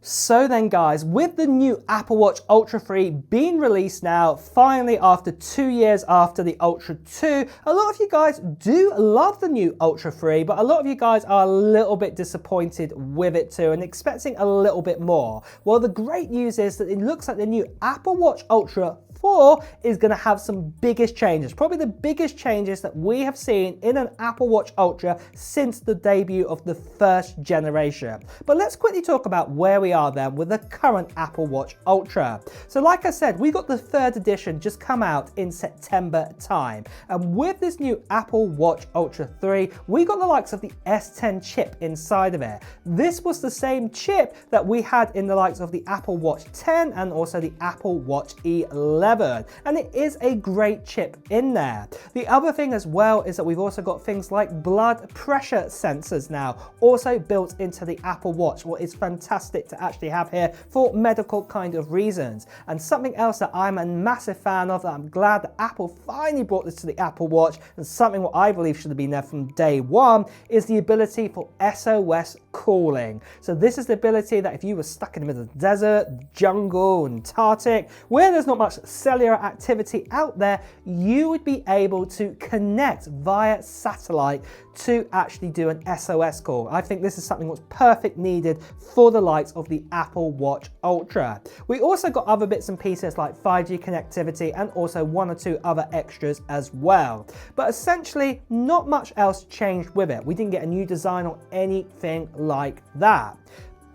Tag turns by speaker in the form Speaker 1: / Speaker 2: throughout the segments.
Speaker 1: So then guys, with the new Apple Watch Ultra 3 being released now, finally after 2 years after the Ultra 2, a lot of you guys do love the new Ultra 3, but a lot of you guys are a little bit disappointed with it too and expecting a little bit more. Well, the great news is that it looks like the new Apple Watch Ultra 4 is going to have some biggest changes, probably the biggest changes that we have seen in an Apple Watch Ultra since the debut of the first generation. But let's quickly talk about where we are then with the current Apple Watch Ultra. So like I said, we got the 3rd edition just come out in September time, and with this new Apple Watch Ultra 3 we got the likes of the S10 chip inside of it. This was the same chip that we had in the likes of the Apple Watch 10 and also the Apple Watch 11. And it is a great chip in there. The other thing as well is that we've also got things like blood pressure sensors now also built into the Apple Watch, what is fantastic to actually have here for medical kind of reasons. And something else that I'm a massive fan of, that I'm glad that Apple finally brought this to the Apple Watch, and something what I believe should have been there from day one, is the ability for SOS calling. So this is the ability that if you were stuck in the middle of the desert, jungle, Antarctic, where there's not much cellular activity out there, you would be able to connect via satellite to actually do an SOS call. I think this is something that's perfect needed for the likes of the Apple Watch Ultra. We also got other bits and pieces like 5G connectivity and also 1 or 2 other extras as well. But essentially not much else changed with it. We didn't get a new design or anything like that.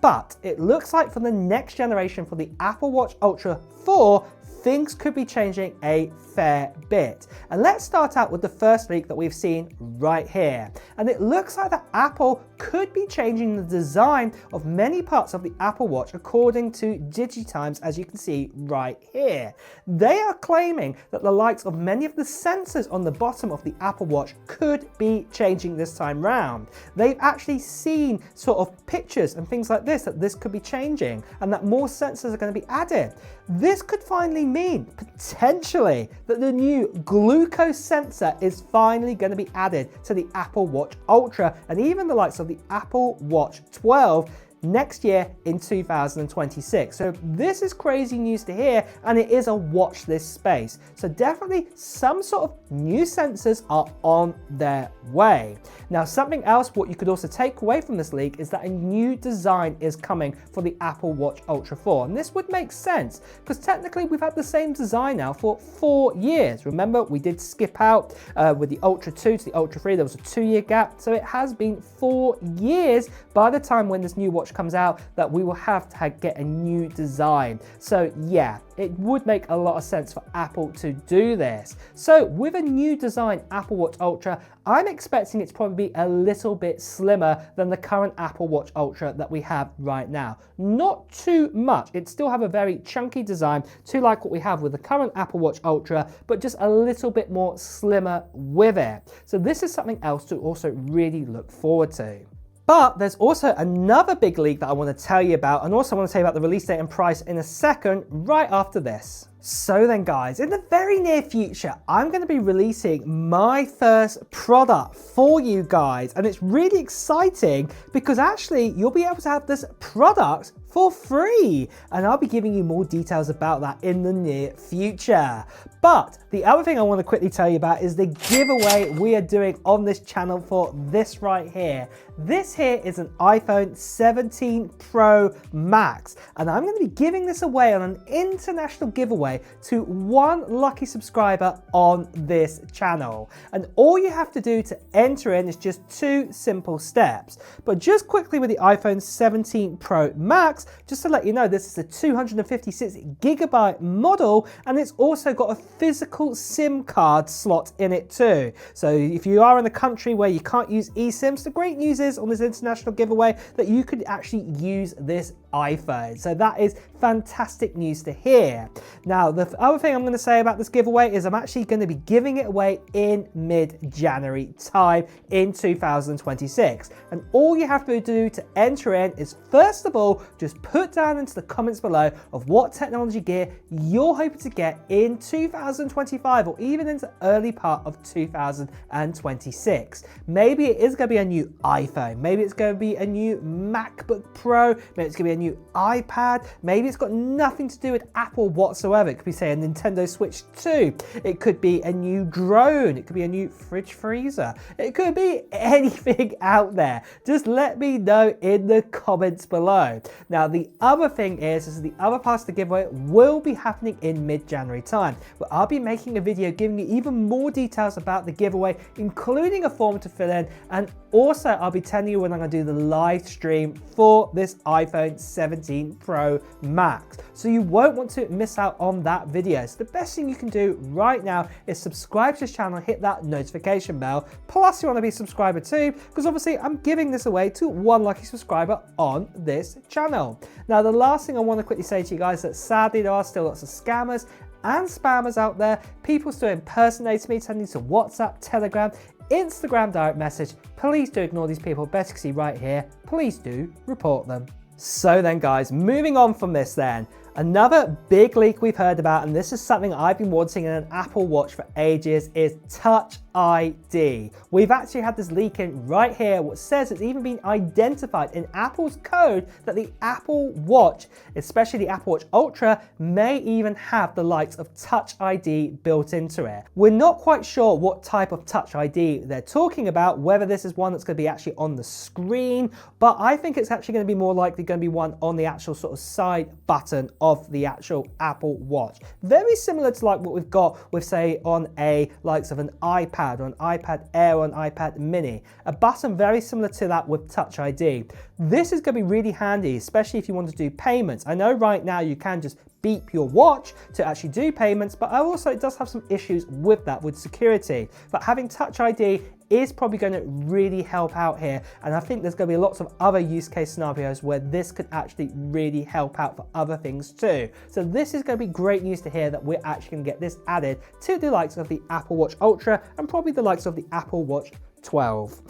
Speaker 1: But it looks like for the next generation, for the Apple Watch Ultra 4, things could be changing a fair bit. And let's start out with the first leak that we've seen right here. And it looks like that Apple could be changing the design of many parts of the Apple Watch according to DigiTimes, as you can see right here. They are claiming that the likes of many of the sensors on the bottom of the Apple Watch could be changing this time round. They've actually seen sort of pictures and things like this, that this could be changing and that more sensors are going to be added. This could finally mean, potentially, that the new glucose sensor is finally going to be added to the Apple Watch Ultra and even the likes of the Apple Watch 12 next year in 2026. So this is crazy news to hear, and it is a watch this space. So definitely some sort of new sensors are on their way. Now something else what you could also take away from this leak is that a new design is coming for the Apple Watch Ultra 4, and this would make sense because technically we've had the same design now for 4 years. Remember, we did skip out with the Ultra 2 to the Ultra 3, there was a 2-year gap, so it has been 4 years by the time when this new watch comes out that we will have to get a new design. So yeah, it would make a lot of sense for Apple to do this. So with a new design Apple Watch Ultra, I'm expecting it to probably be a little bit slimmer than the current Apple Watch Ultra that we have right now. Not too much. It still have a very chunky design, too like what we have with the current Apple Watch Ultra, but just a little bit more slimmer with it. So this is something else to also really look forward to. But there's also another big leak that I want to tell you about, and also I want to tell you about the release date and price in a second, right after this. So then guys, in the very near future, I'm going to be releasing my first product for you guys, and it's really exciting because actually you'll be able to have this product for free, and I'll be giving you more details about that in the near future. But the other thing I want to quickly tell you about is the giveaway we are doing on this channel for this right here. This here is an iPhone 17 Pro Max, and I'm going to be giving this away on an international giveaway to 1 lucky subscriber on this channel. And all you have to do to enter in is just 2 simple steps. But just quickly with the iPhone 17 Pro Max, just to let you know, this is a 256GB model, and it's also got a physical SIM card slot in it too. So if you are in a country where you can't use eSIMs, the great news is on this international giveaway that you could actually use this iPhone. So that is fantastic news to hear. Now, the other thing I'm going to say about this giveaway is I'm actually going to be giving it away in mid-January time in 2026. And all you have to do to enter in is, first of all, just put down into the comments below of what technology gear you're hoping to get in 2025 or even into the early part of 2026. Maybe it is going to be a new iPhone. Maybe it's going to be a new MacBook Pro. Maybe it's going to be a new iPad. Maybe it's got nothing to do with Apple whatsoever. It could be, say, a Nintendo Switch 2. It could be a new drone. It could be a new fridge freezer. It could be anything out there. Just let me know in the comments below. Now, the other thing is the other part of the giveaway will be happening in mid-January time, but I'll be making a video giving you even more details about the giveaway, including a form to fill in, and also I'll be telling you when I'm going to do the live stream for this iPhone 17 Pro Max. So you won't want to miss out on that video. So the best thing you can do right now is subscribe to this channel, hit that notification bell. Plus you want to be a subscriber too, because obviously I'm giving this away to one lucky subscriber on this channel. Now, the last thing I want to quickly say to you guys is that sadly there are still lots of scammers and spammers out there. People still impersonate me, sending to WhatsApp, Telegram, Instagram direct message. Please do ignore these people. Better see right here. Please do report them. So then guys, moving on from this then, another big leak we've heard about, and this is something I've been wanting in an Apple Watch for ages, is Touch ID. We've actually had this leak in right here, what says it's even been identified in Apple's code that the Apple Watch, especially the Apple Watch Ultra, may even have the likes of Touch ID built into it. We're not quite sure what type of Touch ID they're talking about, whether this is one that's going to be actually on the screen, but I think it's actually going to be more likely going to be one on the actual sort of side button of the actual Apple Watch. Very similar to like what we've got with, say, on a likes of an iPad or an iPad Air or an iPad Mini. A button very similar to that with Touch ID. This is going to be really handy, especially if you want to do payments. I know right now you can just beep your watch to actually do payments, but also it does have some issues with that, with security. But having Touch ID is probably going to really help out here, and I think there's going to be lots of other use case scenarios where this could actually really help out for other things too. So this is going to be great news to hear that we're actually going to get this added to the likes of the Apple Watch Ultra and probably the likes of the Apple Watch 12.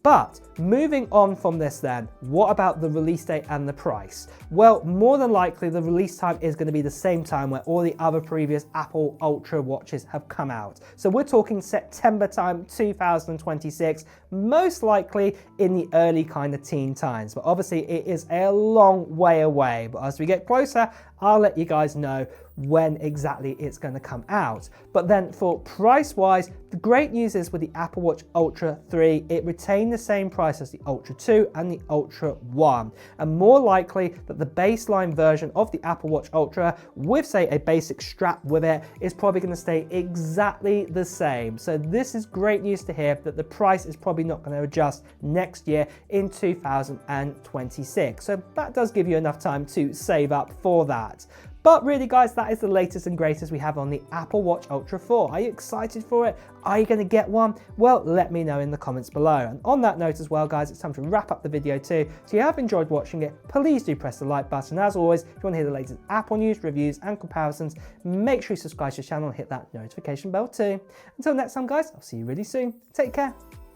Speaker 1: But moving on from this then, what about the release date and the price? Well, more than likely the release time is going to be the same time where all the other previous Apple Ultra watches have come out. So we're talking September time 2026, most likely in the early kind of teen times. But obviously it is a long way away. But as we get closer, I'll let you guys know when exactly it's going to come out. But then for price wise, the great news is with the Apple Watch Ultra 3, it retained the same price as the Ultra 2 and the Ultra 1. And more likely that the baseline version of the Apple Watch Ultra with, say, a basic strap with it is probably going to stay exactly the same. So this is great news to hear that the price is probably not going to adjust next year in 2026. So that does give you enough time to save up for that. But really guys, that is the latest and greatest we have on the Apple Watch Ultra 4. Are you excited for it? Are you going to get one? Well, let me know in the comments below. And on that note as well guys, it's time to wrap up the video too. So if you have enjoyed watching it, please do press the like button. As always, if you want to hear the latest Apple news, reviews and comparisons, make sure you subscribe to the channel and hit that notification bell too. Until next time guys, I'll see you really soon. Take care.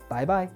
Speaker 1: Bye bye.